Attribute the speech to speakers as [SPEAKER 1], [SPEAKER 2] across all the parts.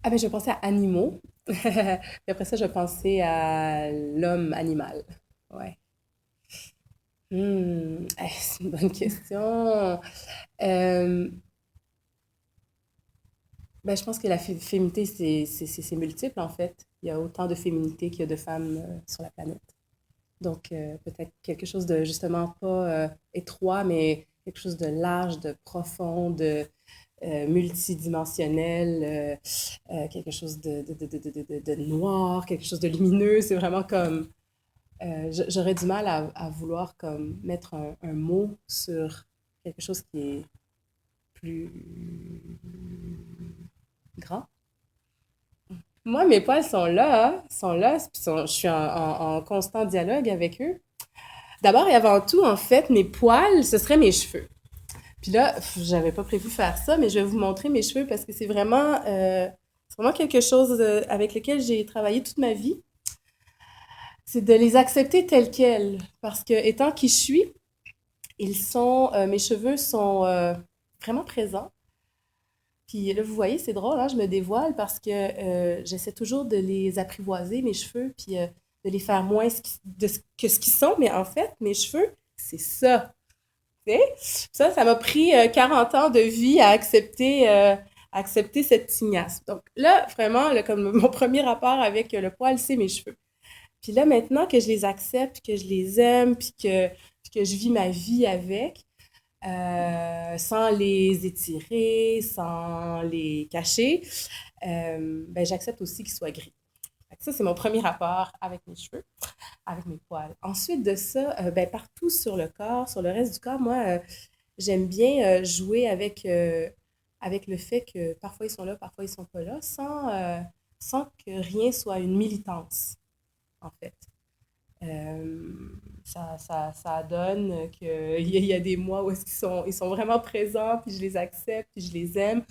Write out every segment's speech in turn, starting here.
[SPEAKER 1] Ah ben je pensais à animaux. Puis après ça, je pensais à l'homme animal. Ouais. C'est une bonne question. Euh, je pense que la féminité, c'est multiple, en fait. Il y a autant de féminité qu'il y a de femmes sur la planète. Donc, peut-être quelque chose de justement pas étroit, mais quelque chose de large, de profond, de multidimensionnel, quelque chose de noir, quelque chose de lumineux. C'est vraiment comme... j'aurais du mal à vouloir comme mettre un mot sur quelque chose qui est plus grand. Moi, mes poils sont là, hein, sont là, puis je suis en constant dialogue avec eux. D'abord et avant tout, en fait, mes poils, ce seraient mes cheveux. Puis là, j'avais pas prévu faire ça, mais je vais vous montrer mes cheveux parce que c'est vraiment quelque chose avec lequel j'ai travaillé toute ma vie. C'est de les accepter tels quels. Parce que, étant qui je suis, mes cheveux sont vraiment présents. Puis là, vous voyez, c'est drôle, hein, je me dévoile parce que j'essaie toujours de les apprivoiser, mes cheveux, puis de les faire moins que ce qu'ils sont. Mais en fait, mes cheveux, c'est ça. Tu sais? Ça m'a pris 40 ans de vie à accepter cette tignasse. Donc là, vraiment, là, comme mon premier rapport avec le poil, c'est mes cheveux. Puis là, maintenant que je les accepte, que je les aime, puis que je vis ma vie avec, sans les étirer, sans les cacher, j'accepte aussi qu'ils soient gris. Fait que ça, c'est mon premier rapport avec mes cheveux, avec mes poils. Ensuite de ça, partout sur le corps, sur le reste du corps, moi, j'aime bien jouer avec le fait que parfois ils sont là, parfois ils sont pas là, sans que rien soit une militance, en fait. Ça donne qu'il y a des mois où ils sont vraiment présents, puis je les accepte, puis je les aime.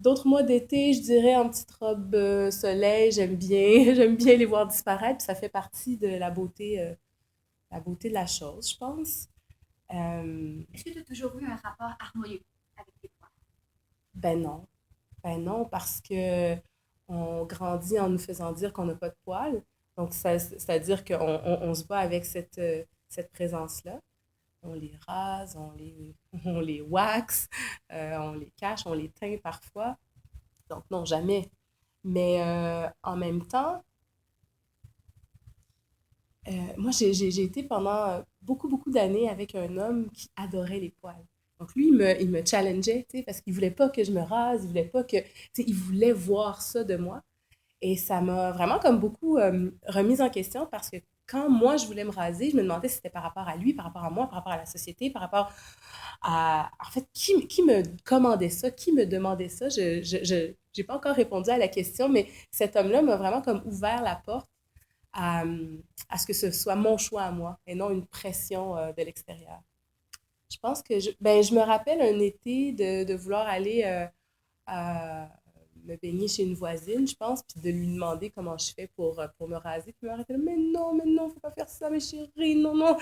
[SPEAKER 1] D'autres mois d'été, je dirais en petite robe soleil, j'aime bien, j'aime bien les voir disparaître, puis ça fait partie de la beauté de la chose, je pense. Euh,
[SPEAKER 2] Est-ce que tu as toujours eu un rapport harmonieux avec tes poils?
[SPEAKER 1] ben non, ben non, parce que on grandit en nous faisant dire qu'on n'a pas de poils. Donc, c'est-à-dire on se bat avec cette présence-là. On les rase, on les wax, on les cache, on les teint parfois. Donc, non, jamais. Mais en même temps, moi, j'ai été pendant beaucoup d'années avec un homme qui adorait les poils. Donc, lui, il me challengeait, tu sais, parce qu'il voulait pas que je me rase, il voulait pas que, tu sais, il voulait voir ça de moi. Et ça m'a vraiment comme beaucoup remise en question parce que quand moi, je voulais me raser, je me demandais si c'était par rapport à lui, par rapport à moi, par rapport à la société, par rapport à... En fait, qui me commandait ça, qui me demandait ça? J'ai pas encore répondu à la question, mais cet homme-là m'a vraiment comme ouvert la porte à, à ce que ce soit mon choix à moi et non une pression de l'extérieur. Je pense que je me rappelle un été de vouloir aller à me baigner chez une voisine, je pense, puis de lui demander comment je fais pour me raser. Puis ma mère était là, mais non, faut pas faire ça, mes chéris, non, non.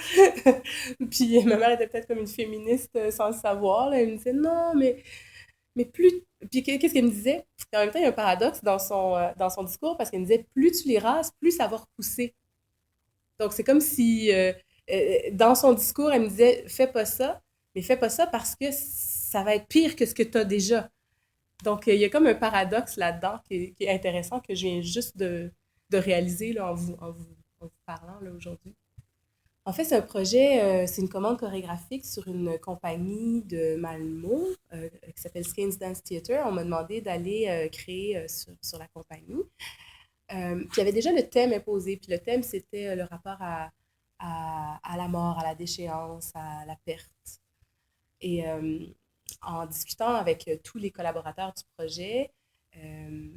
[SPEAKER 1] Puis ma mère était peut-être comme une féministe sans le savoir, là. Elle me disait, non, mais plus... Puis qu'est-ce qu'elle me disait? Et en même temps, il y a un paradoxe dans son discours parce qu'elle me disait, plus tu les rases, plus ça va repousser. Donc, c'est comme si, dans son discours, elle me disait, fais pas ça, mais fais pas ça parce que ça va être pire que ce que tu as déjà. Donc, il y a comme un paradoxe là-dedans qui est intéressant que je viens juste de réaliser là, en vous parlant là, aujourd'hui. En fait, c'est un projet, c'est une commande chorégraphique sur une compagnie de Malmo qui s'appelle Skanes Dance Theatre. On m'a demandé d'aller créer sur la compagnie. Puis il y avait déjà le thème imposé. Puis le thème, c'était le rapport à la mort, à la déchéance, à la perte. Et en discutant avec tous les collaborateurs du projet, euh,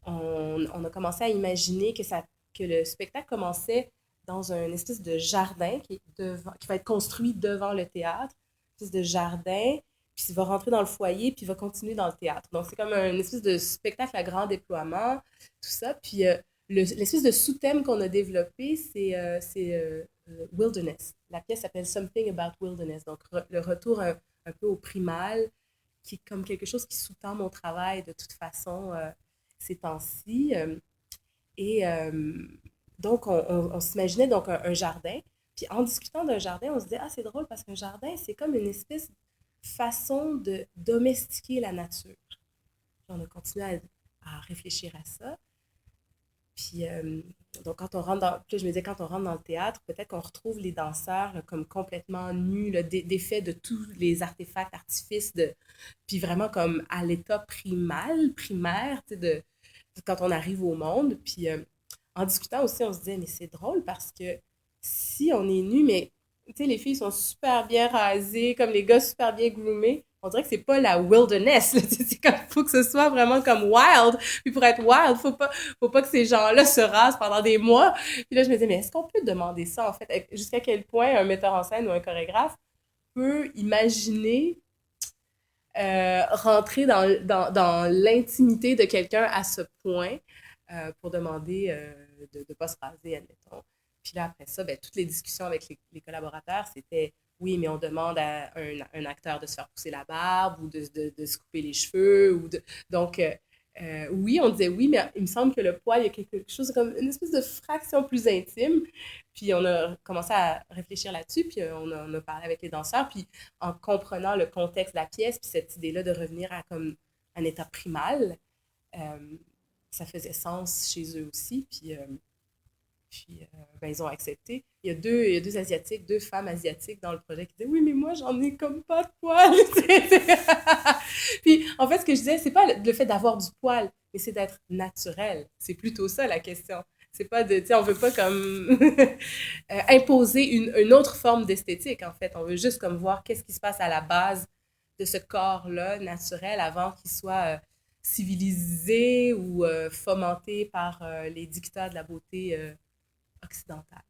[SPEAKER 1] on a commencé à imaginer que le spectacle commençait dans un espèce de jardin qui va être construit devant le théâtre, une espèce de jardin, puis il va rentrer dans le foyer, puis il va continuer dans le théâtre. Donc c'est comme un espèce de spectacle à grand déploiement, tout ça. Puis l'espèce de sous-thème qu'on a développé, Wilderness. La pièce s'appelle Something About Wilderness, donc le retour un peu au primal, qui est comme quelque chose qui sous-tend mon travail de toute façon. ces temps-ci. Et donc, on s'imaginait donc un jardin. Puis en discutant d'un jardin, on se disait, ah, c'est drôle parce qu'un jardin, c'est comme une espèce de façon de domestiquer la nature. Puis on a continué à réfléchir à ça. Puis, donc, quand on rentre dans, puis là, je me disais, quand on rentre dans le théâtre, peut-être qu'on retrouve les danseurs là, comme complètement nus, là, défaits de tous les artefacts, artifices, puis vraiment comme à l'état primal, primaire, tu sais, quand on arrive au monde. Puis, en discutant aussi, on se disait, mais c'est drôle parce que si on est nu, mais tu sais, les filles sont super bien rasées, comme les gars super bien groomés, on dirait que c'est pas la wilderness, là, c'est comme, faut que ce soit vraiment comme wild. Puis pour être wild, faut pas que ces gens-là se rasent pendant des mois. Puis là, je me disais, mais est-ce qu'on peut demander ça, en fait? Jusqu'à quel point un metteur en scène ou un chorégraphe peut imaginer rentrer dans l'intimité de quelqu'un à ce point pour demander de ne pas se raser, admettons. Puis là, après ça, ben, toutes les discussions avec les collaborateurs, c'était oui, mais on demande à un acteur de se faire pousser la barbe ou de se couper les cheveux. Donc, oui, on disait oui, mais il me semble que le poil, il y a quelque chose comme une espèce de fraction plus intime. Puis on a commencé à réfléchir là-dessus, puis on a parlé avec les danseurs, puis en comprenant le contexte de la pièce, puis cette idée-là de revenir à comme un état primal, euh, ça faisait sens chez eux aussi, ben, ils ont accepté. Il y a deux Asiatiques, deux femmes asiatiques dans le projet qui disaient oui, mais moi, j'en ai comme pas de poils. Puis, en fait, ce que je disais, c'est pas le fait d'avoir du poil, mais c'est d'être naturel. C'est plutôt ça la question. C'est pas de, tu sais, on veut pas comme imposer une autre forme d'esthétique, en fait. On veut juste comme voir qu'est-ce qui se passe à la base de ce corps-là naturel avant qu'il soit civilisé ou fomenté par les dictats de la beauté occidentale.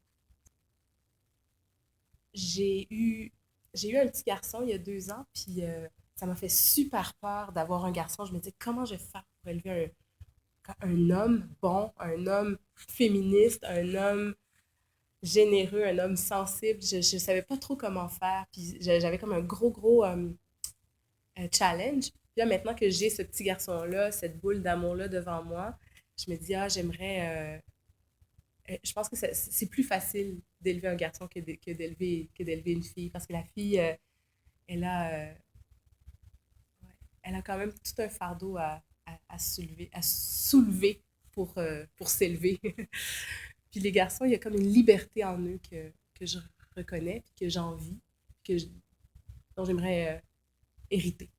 [SPEAKER 1] J'ai eu, j'ai eu un petit garçon il y a 2 ans, puis ça m'a fait super peur d'avoir un garçon. Je me disais, comment je vais faire pour élever un homme bon, un homme féministe, un homme généreux, un homme sensible. Je ne savais pas trop comment faire. Puis j'avais comme un gros challenge. Puis là, maintenant que j'ai ce petit garçon-là, cette boule d'amour-là devant moi, je me dis, ah, j'aimerais je pense que c'est plus facile d'élever un garçon que d'élever une fille parce que la fille, elle a, elle a quand même tout un fardeau à soulever pour s'élever. Puis les garçons, il y a comme une liberté en eux que je reconnais, que j'envie, dont j'aimerais hériter.